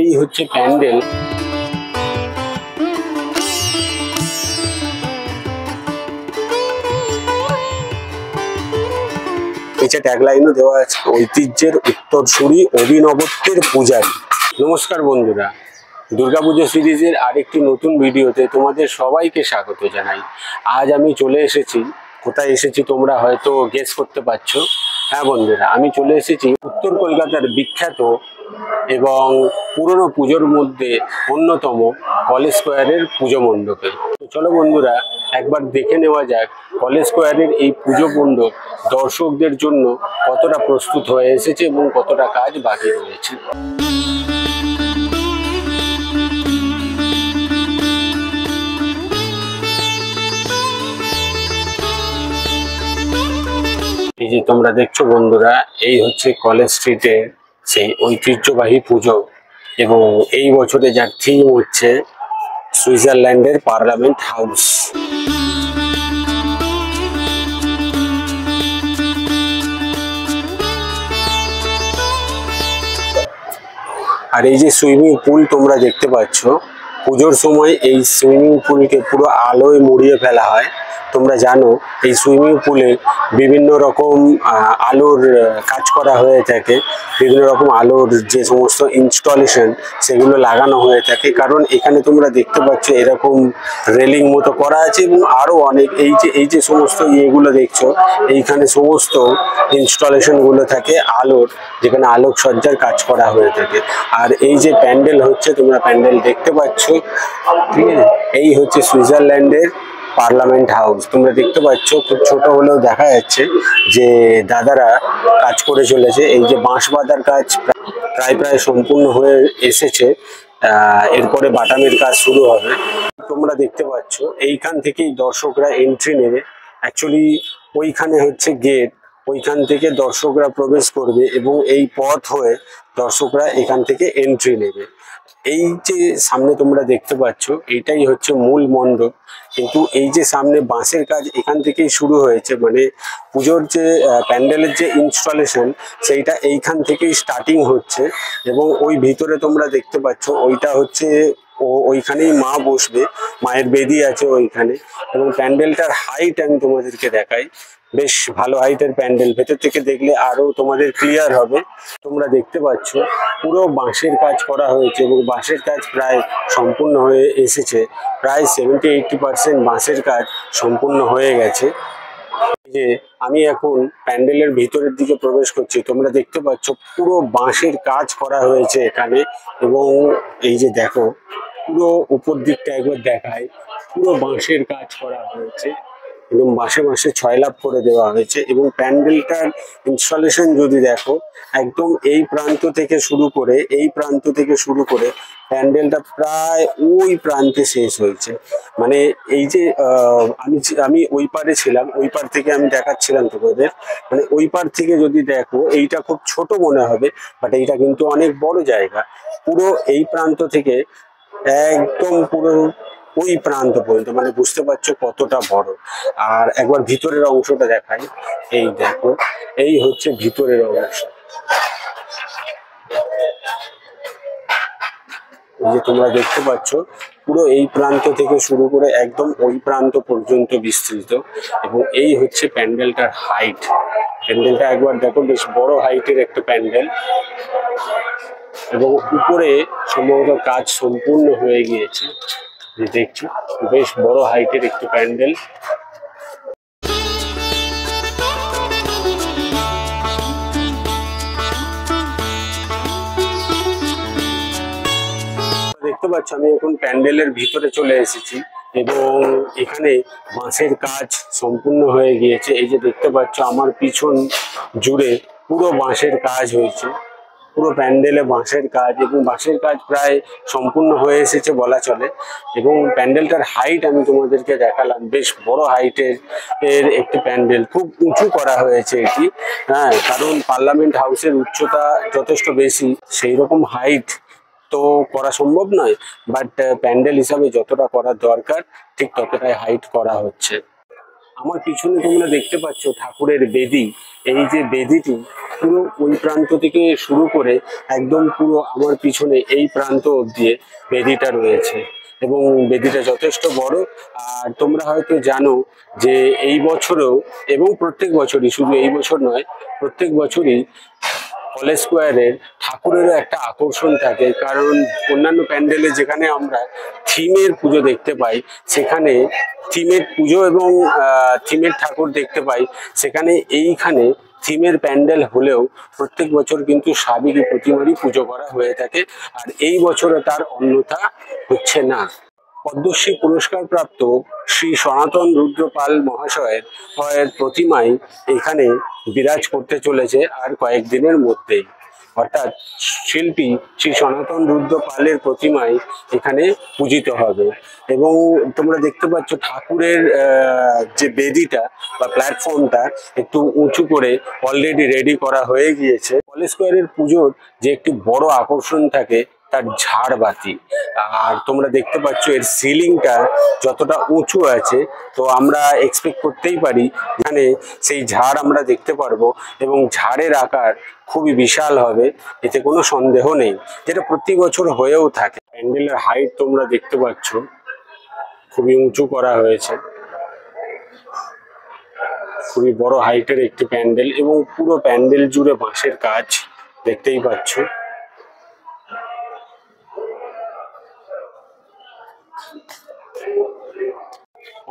এই হচ্ছে প্যান্ডেল। নিচে ট্যাগলাইনও দেওয়া আছে, ঐতিহ্যের উত্তরসূরি, অভিনবত্বের পূজারী। নমস্কার বন্ধুরা, দুর্গাপুজো সিরিজের আরেকটি নতুন ভিডিওতে তোমাদের সবাইকে স্বাগত জানাই। আজ আমি চলে এসেছি, কোথায় এসেছি তোমরা হয়তো গেস করতে পারছো। হ্যাঁ বন্ধুরা, আমি চলে এসেছি উত্তর কলকাতার বিখ্যাত এবং পুরনো পুজোর মধ্যে অন্যতম কলেজ স্কোয়ারের পুজো মণ্ডপে। তো চলো বন্ধুরা, একবার দেখে নেওয়া যাক কলেজ স্কোয়ারের এই পুজো মণ্ডপ দর্শকদের জন্য কতটা প্রস্তুত হয়ে এসেছে এবং কতটা কাজ বাকি রয়েছে। এই যে তোমরা দেখছো বন্ধুরা, এই হচ্ছে কলেজ স্ট্রিটের সেই ঐতিহ্যবাহী পুজো এবং এই বছরে যার থিম হচ্ছে সুইজারল্যান্ডের পার্লামেন্ট হাউস। আর এই যে সুইমিং পুল তোমরা দেখতে পাচ্ছ, পুজোর সময় এই সুইমিং পুলকে পুরো আলোয় মুড়িয়ে ফেলা হয়। তোমরা জানো এই সুইমিং পুলে বিভিন্ন রকম আলোর কাজ করা হয়ে থাকে, বিভিন্ন রকম আলোর যে সমস্ত ইনস্টলেশন সেগুলো লাগানো হয়ে থাকে। কারণ এখানে তোমরা দেখতে পাচ্ছ এরকম রেলিং মতো করা আছে এবং আরও অনেক এই যে সমস্ত ইয়েগুলো দেখছো, এইখানে সমস্ত ইনস্টলেশনগুলো থাকে আলোর, যেখানে আলোকসজ্জার কাজ করা হয়ে থাকে। আর এই যে প্যান্ডেল হচ্ছে, তোমরা প্যান্ডেল দেখতে পাচ্ছ, ঠিক আছে? এই হচ্ছে সুইজারল্যান্ডের পার্লামেন্ট হাউস। তোমরা দেখতে পাচ্ছ খুব ছোট হলেও দেখা যাচ্ছে যে দাদারা কাজ করে চলেছে। এই যে বাঁশ বাঁধার কাজ প্রায় সম্পূর্ণ হয়ে এসেছে, এরপরে বাটামের কাজ শুরু হবে। তোমরা দেখতে পাচ্ছ এইখান থেকেই দর্শকরা এন্ট্রি নেবে। অ্যাকচুয়ালি ওইখানে হচ্ছে গেট, ওইখান থেকে দর্শকরা প্রবেশ করবে এবং এই পথ হয়ে দর্শকরা এখান থেকে এন্ট্রি নেবে। এই যে সামনে তোমরা দেখতে পাচ্ছ এইটাই হচ্ছে মূল মণ্ডপ, কিন্তু এই যে সামনে বাঁশের কাজ এখান থেকেই শুরু হয়েছে, মানে পুজোর যে প্যান্ডেলের যে ইনস্টলেশন সেইটা এইখান থেকেই স্টার্টিং হচ্ছে। এবং ওই ভিতরে তোমরা দেখতে পাচ্ছ ওইটা হচ্ছে ওইখানেই মা বসবে, মায়ের বেদি আছে ওইখানে। এবং প্যান্ডেলটার হাইট আমি তোমাদেরকে দেখাই, বেশ ভালো হাইটের প্যান্ডেল, ভেতর থেকে দেখলে আরো তোমাদের ক্লিয়ার হবে। তোমরা দেখতে পাচ্ছ পুরো বাঁশের কাজ করা হয়েছে এবং বাঁশের কাজ প্রায় সম্পূর্ণ হয়ে এসেছে, প্রায় 70-80% বাঁশের কাজ সম্পূর্ণ হয়ে গেছে। যে আমি এখন প্যান্ডেলের ভিতরের দিকে প্রবেশ করছি, তোমরা দেখতে পাচ্ছ পুরো বাঁশের কাজ করা হয়েছে এখানে। এবং এই যে দেখো পুরো উপর দিকটা একবার দেখায়, পুরো বাঁশের কাজ করা হয়েছে এবং বাঁশে ছয়লাভ করে দেওয়া হয়েছে। এবং প্যান্ডেলটার ইনস্টলেশন যদি দেখো, একদম এই প্রান্ত থেকে শুরু করে প্যান্ডেলটা প্রায় ওই প্রান্তে শেষ হয়েছে। মানে এই যে আমি ওই পারে ছিলাম, ওই পার থেকে আমি দেখাচ্ছিলাম তোমাদের, মানে ওই পার থেকে যদি দেখো এইটা খুব ছোট মনে হবে, বাট এইটা কিন্তু অনেক বড় জায়গা। পুরো এই প্রান্ত থেকে একদম পুরো ওই প্রান্ত পর্যন্ত, মানে বুঝতে পারছো কতটা বড়। আর একবার ভিতরের অংশটা দেখাই, এই দেখো এই হচ্ছে ভিতরের অংশ। এই যে তোমরা দেখতে পাচ্ছ পুরো এই প্রান্ত থেকে শুরু করে একদম ওই প্রান্ত পর্যন্ত বিস্তৃত। এবং এই হচ্ছে প্যান্ডেলটার হাইট। প্যান্ডেলটা একবার দেখো, বেশ বড় হাইটের একটা প্যান্ডেল এবং উপরে সম্ভবত কাজ সম্পূর্ণ হয়ে গিয়েছে। দেখছি বেশ বড় হাইটের একটি প্যান্ডেল। দেখতে পাচ্ছ আমি এখন প্যান্ডেলের ভিতরে চলে এসেছি এবং এখানে বাঁশের কাজ সম্পূর্ণ হয়ে গিয়েছে। এই যে দেখতে পাচ্ছ আমার পিছন জুড়ে পুরো বাঁশের কাজ হয়েছে, পুরো প্যান্ডেলে বাঁশের কাজ, এবং বাঁশের কাজ প্রায় সম্পূর্ণ হয়ে এসেছে বলা চলে। এবং প্যান্ডেলটার হাইট আমি তোমাদেরকে দেখালাম, বেশ বড় হাইটের একটি প্যান্ডেল, খুব উঁচু করা হয়েছে এটি। হ্যাঁ, কারণ পার্লামেন্ট হাউসের উচ্চতা যথেষ্ট বেশি, সেই রকম হাইট তো করা সম্ভব নয়, বাট প্যান্ডেল হিসাবে যতটা করার দরকার ঠিক ততটাই হাইট করা হচ্ছে। আমার পিছনে তোমরা দেখতে পাচ্ছ ঠাকুরের বেদি। এই যে বেদিটি পুরো ওই প্রান্ত থেকে শুরু করে একদম পুরো আমার পিছনে এই প্রান্ত অবধি বেদিটা রয়েছে এবং বেদিটা যথেষ্ট বড়। আর তোমরা হয়তো জানো যে এই বছরেও এবং প্রত্যেক বছরই, শুধু এই বছর নয়, প্রত্যেক বছরই কলেজ স্কোয়ারের ঠাকুরেরও একটা আকর্ষণ থাকে। কারণ অন্যান্য প্যান্ডেলে যেখানে আমরা থিমের পুজো দেখতে পাই, সেখানে থিমের পুজো এবং থিমের ঠাকুর দেখতে পাই, সেখানে এইখানে থিমের প্যান্ডেল হলেও প্রত্যেক বছর কিন্তু সাবেকি প্রতিমারই পুজো করা হয়ে থাকে। আর এই বছরে তার অন্যথা হচ্ছে না। পদ্মশ্রী পুরস্কার প্রাপ্ত শ্রী সনাতন রুদ্রপাল মহাশয়ের প্রতিমাই এখানে বিরাজ করতে চলেছে আর কয়েকদিনের মধ্যেই। অর্থাৎ শিল্পী শ্রী সনাতন রুদ্রপালের প্রতিমাই এখানে পূজিত হবে। এবং তোমরা দেখতে পাচ্ছ ঠাকুরের যে বেদিটা বা প্ল্যাটফর্মটা একটু উঁচু করে অলরেডি রেডি করা হয়ে গিয়েছে। কলেজ স্কোয়ারের পুজোর যে একটি বড় আকর্ষণ থাকে তার ঝাড়বাতি। আর তোমরা দেখতে পাচ্ছ এর সিলিংটা যতটা উঁচু আছে, তো আমরা এক্সপেক্ট করতেই পারি এখানে সেই ঝাড় আমরা দেখতে পারবো এবং ঝাড়ের আকার খুবই বিশাল হবে, এতে কোনো সন্দেহ নেই, যেটা প্রতি বছর হয়েও থাকে। প্যান্ডেলের হাইট তোমরা দেখতে পাচ্ছ খুবই উঁচু করা হয়েছে, খুবই বড় হাইটের একটি প্যান্ডেল এবং পুরো প্যান্ডেল জুড়ে বাঁশের কাজ দেখতেই পাচ্ছ।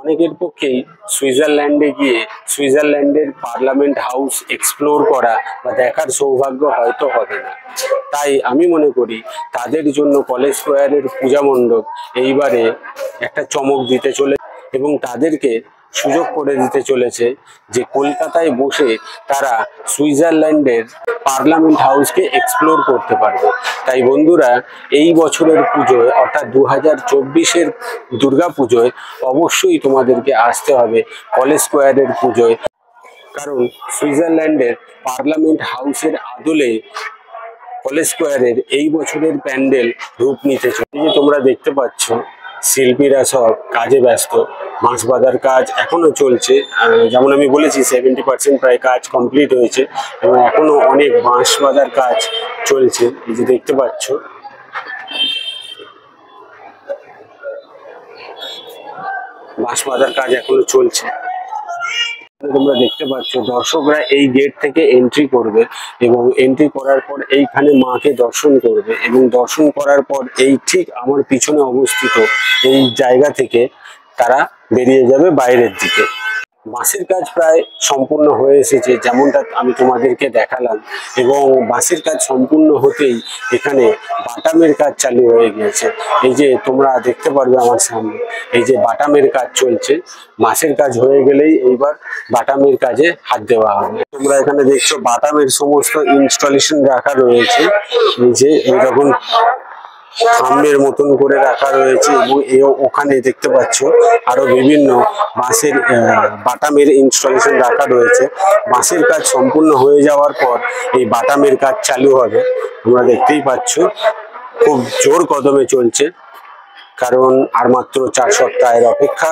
অনেকের পক্ষেই সুইজারল্যান্ডে গিয়ে সুইজারল্যান্ডের পার্লামেন্ট হাউস এক্সপ্লোর করা বা দেখার সৌভাগ্য হয়তো হবে না। তাই আমি মনে করি তাদের জন্য কলেজ স্কোয়ারের পূজা মণ্ডপ এইবারে একটা চমক দিতে চলে এবং তাদেরকে সুযোগ করে দিতে চলেছে যে কলকাতায় বসে তারা সুইজারল্যান্ডের পার্লামেন্ট হাউসকে এক্সপ্লোর করতে পারবে। তাই বন্ধুরা, এই বছরের পুজোয় অর্থাৎ 2024-এর দুর্গা পুজোয় অবশ্যই তোমাদেরকে আসতে হবে কলেজ স্কোয়ারের পুজোয়, কারণ সুইজারল্যান্ডের পার্লামেন্ট হাউসের আদলে কলেজ স্কোয়ারের এই বছরের প্যান্ডেল রূপ নিতে চলেছে। যে তোমরা দেখতে পাচ্ছ শিল্পীরা সব কাজে ব্যস্ত, বাঁশ বাঁধার কাজ এখনো চলছে। যেমন আমি বলেছি 70% প্রায় কাজ কমপ্লিট হয়েছে এবং এখনো অনেক বাঁশ বাঁধার কাজ চলছে। এই যে দেখতে পাচ্ছ বাঁশ বাঁধার কাজ এখনো চলছে। তোমরা দেখতে পাচ্ছ দর্শকরা এই গেট থেকে এন্ট্রি করবে এবং এন্ট্রি করার পর এইখানে মাকে দর্শন করবে এবং দর্শন করার পর এই ঠিক আমার পিছনে অবস্থিত এই জায়গা থেকে তারা বেরিয়ে যাবে বাইরের দিকে। বাঁশের কাজ প্রায় সম্পূর্ণ হয়ে এসেছে, যেমনটা আমি তোমাদেরকে দেখালাম, এবং বাঁশের কাজ সম্পূর্ণ হতেই এখানে বাটামের কাজ চালু হয়ে গিয়েছে। এই যে তোমরা দেখতে পারবে আমার সামনে এই যে বাটামের কাজ চলছে। বাঁশের কাজ হয়ে গেলেই এইবার বাটামের কাজে হাত দেওয়া হবে। তোমরা এখানে দেখছো বাটামের সমস্ত ইনস্টলেশন রাখা রয়েছে, এই যে এইরকম খাম্বের মতন করে রাখা রয়েছে এবং ওখানে দেখতে পাচ্ছ আরো বিভিন্ন বাঁশের বাটামের ইনস্টলেশন রাখা রয়েছে। বাঁশের কাজ সম্পূর্ণ হয়ে যাওয়ার পর এই বাটামের কাজ চালু হবে। তোমরা দেখতেই পাচ্ছ খুব জোর কদমে চলছে, কারণ আর মাত্র 4 সপ্তাহের অপেক্ষা,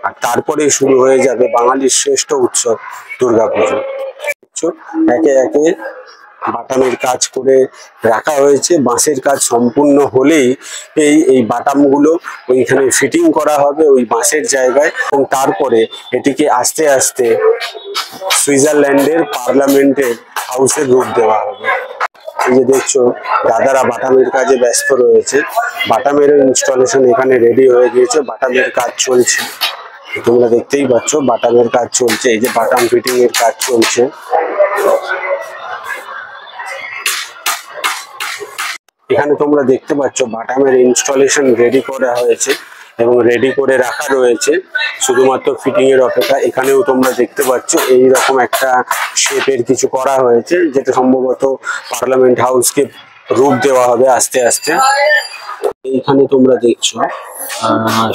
আর তারপরে শুরু হয়ে যাবে বাঙালির শ্রেষ্ঠ উৎসব দুর্গাপুজো। একে একে বাটামের কাজ করে রাখা হয়েছে। বাঁশের কাজ সম্পূর্ণ হলেই এই বাটামগুলো ওইখানে ফিটিং করা হবে ওই বাঁশের জায়গায় এবং তারপরে এটিকে আস্তে আস্তে সুইজারল্যান্ডের পার্লামেন্টের হাউসের রূপ দেওয়া হবে। এই যে দেখছো দাদারা বাটামের কাজে ব্যস্ত রয়েছে। বাটামের ইনস্টলেশন এখানে রেডি হয়ে গিয়েছে, বাটামের কাজ চলছে। তোমরা দেখতেই পাচ্ছ বাটামের কাজ চলছে, এই যে বাটাম ফিটিং এর কাজ চলছে। এখানে তোমরা দেখতে পাচ্ছ বাটামের ইনস্টলেশন রেডি করা হয়েছে এবং রেডি করে রাখা রয়েছে, শুধুমাত্র ফিটিং এর অপেক্ষা। এখানেও তোমরা দেখতে পাচ্ছ এই রকম একটা শেপের কিছু করা হয়েছে, যেটা সম্ভবত পার্লামেন্ট হাউসকে রূপ দেওয়া হবে আস্তে আস্তে। এইখানে তোমরা দেখছো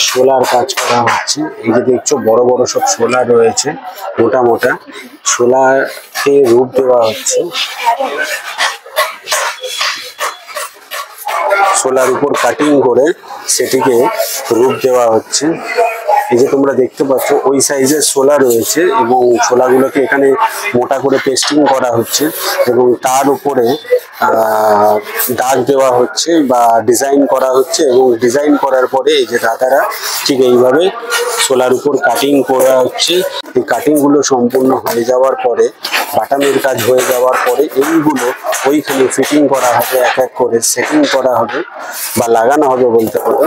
শোলার কাজ করা হচ্ছে। এই যে দেখছো বড় বড় সব শোলা রয়েছে, মোটা মোটা শোলাকে রূপ দেওয়া হচ্ছে। শোলার উপর কাটিং করে সেটিকে রূপ দেওয়া হচ্ছে। এই যে তোমরা দেখতে পাচ্ছ ওই সাইজের শোলা রয়েছে এবং শোলাগুলোকে এখানে মোটা করে পেস্টিং করা হচ্ছে এবং তার উপরে দাগ দেওয়া হচ্ছে বা ডিজাইন করা হচ্ছে এবং ডিজাইন করার পরে এই যে দাদারা ঠিক এইভাবে শোলার উপর কাটিং করা হচ্ছে। এই কাটিংগুলো সম্পূর্ণ হয়ে যাওয়ার পরে বাটামের কাজ হয়ে যাওয়ার পরে এইগুলো ওইখানে ফিটিং করা হবে, এক এক করে সেটিং করা হবে বা লাগানো হবে বলতে পারো,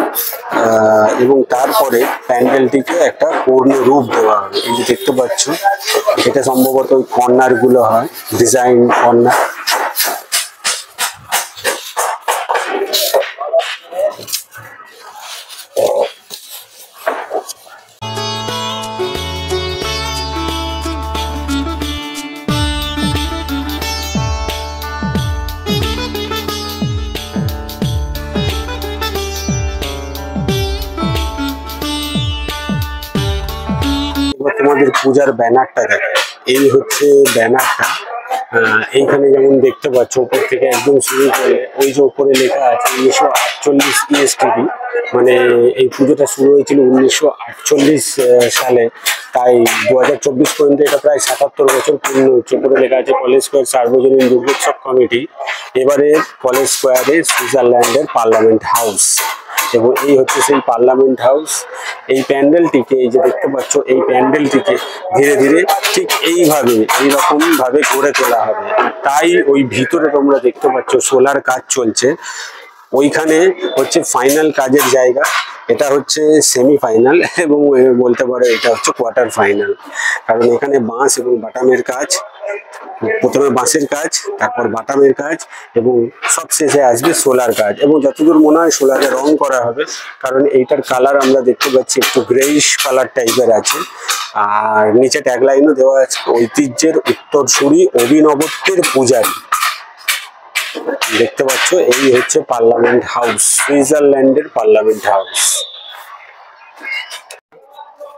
এবং তারপরে প্যান্ডেলটিকে একটা পূর্ণ রূপ দেওয়া হবে। এই যে দেখতে পাচ্ছ এটা সম্ভবত ওই কর্নারগুলো হয়, ডিজাইন কর্নার। তোমাদের পূজার ব্যানারটা দেখা, এই হচ্ছে ব্যানারটা। এইখানে যেমন দেখতে পাচ্ছ উপর থেকে একদম শুরু করে ওই যে উপরে লেখা আছে 1948 ESTP, মানে এই পুজোটা শুরু হয়েছিল 1948 সালে, তাই 2024 পর্যন্ত এটা প্রায় 77 বছর পূর্ণ হচ্ছে। উপরে লেখা আছে কলেজ স্কোয়ার সার্বজনীন দুর্গোৎসব কমিটি। এবারে কলেজ স্কোয়ারে সুইজারল্যান্ডের পার্লামেন্ট হাউস, এবং এই হচ্ছে সেই পার্লামেন্ট হাউস। এই প্যান্ডেলটিকে এই যে দেখতে পাচ্ছ এই প্যান্ডেলটিকে ধীরে ধীরে ঠিক এইভাবে এইরকম ভাবে গড়ে তোলা হবে। তাই ওই ভিতরে তোমরা দেখতে পাচ্ছ সোলার কাজ চলছে, ওইখানে হচ্ছে ফাইনাল কাজের জায়গা, এটা হচ্ছে সেমি ফাইনাল এবং বলতে পারো এটা হচ্ছে কোয়ার্টার ফাইনাল। কারণ এখানে বাঁশ এবং বাটামের কাজ, প্রথমে বাঁশের কাজ, তারপর বাটামের কাজ এবং সবশেষে আসবে সোলার কাজ। এবং যতদূর মনে হয় সোলারে রং করা হবে, কারণ এইটার কালার আমরা দেখতে পাচ্ছি একটু গ্রেইশ কালার টাইপের আছে। আর নিচে ট্যাগলাইনও দেওয়া আছে ঐতিহ্যের উত্তরসূরি অভিনবত্বের পূজারী। দেখতে পাচ্ছ এই হচ্ছে পার্লামেন্ট হাউস, সুইজারল্যান্ডের পার্লামেন্ট হাউস।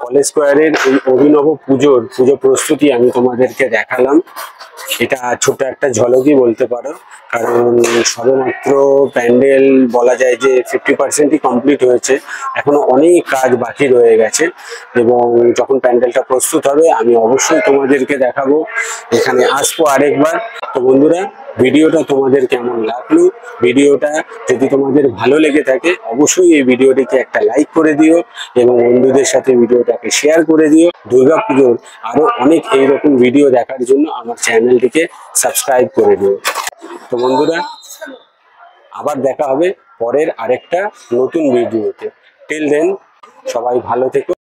কলেজ স্কোয়ারের এই অভিনব পুজো প্রস্তুতি আমি তোমাদেরকে দেখালাম। এটা ছোট একটা ঝলকই বলতে পারো, কারণ সবেমাত্র প্যান্ডেল বলা যায় যে 50%ই কমপ্লিট হয়েছে, এখনো অনেক কাজ বাকি রয়ে গেছে। এবং যখন প্যান্ডেলটা প্রস্তুত হবে আমি অবশ্যই তোমাদেরকে দেখাবো, এখানে আসবো আরেকবার। তো বন্ধুরা, ভিডিওটা তোমাদের কেমন লাগলো? ভিডিওটা যদি তোমাদের ভালো লেগে থাকে অবশ্যই এই ভিডিওটিকে একটা লাইক করে দিও এবং বন্ধুদের সাথে ভিডিওটাকে শেয়ার করে দিও। দুর্গাপুজোর আরো অনেক এইরকম ভিডিও দেখার জন্য আমার চ্যানেলটিকে সাবস্ক্রাইব করে দিও। তো বন্ধুরা, আবার দেখা হবে পরের আরেকটা নতুন ভিডিওতে। টিল দেন সবাই ভালো থেকো।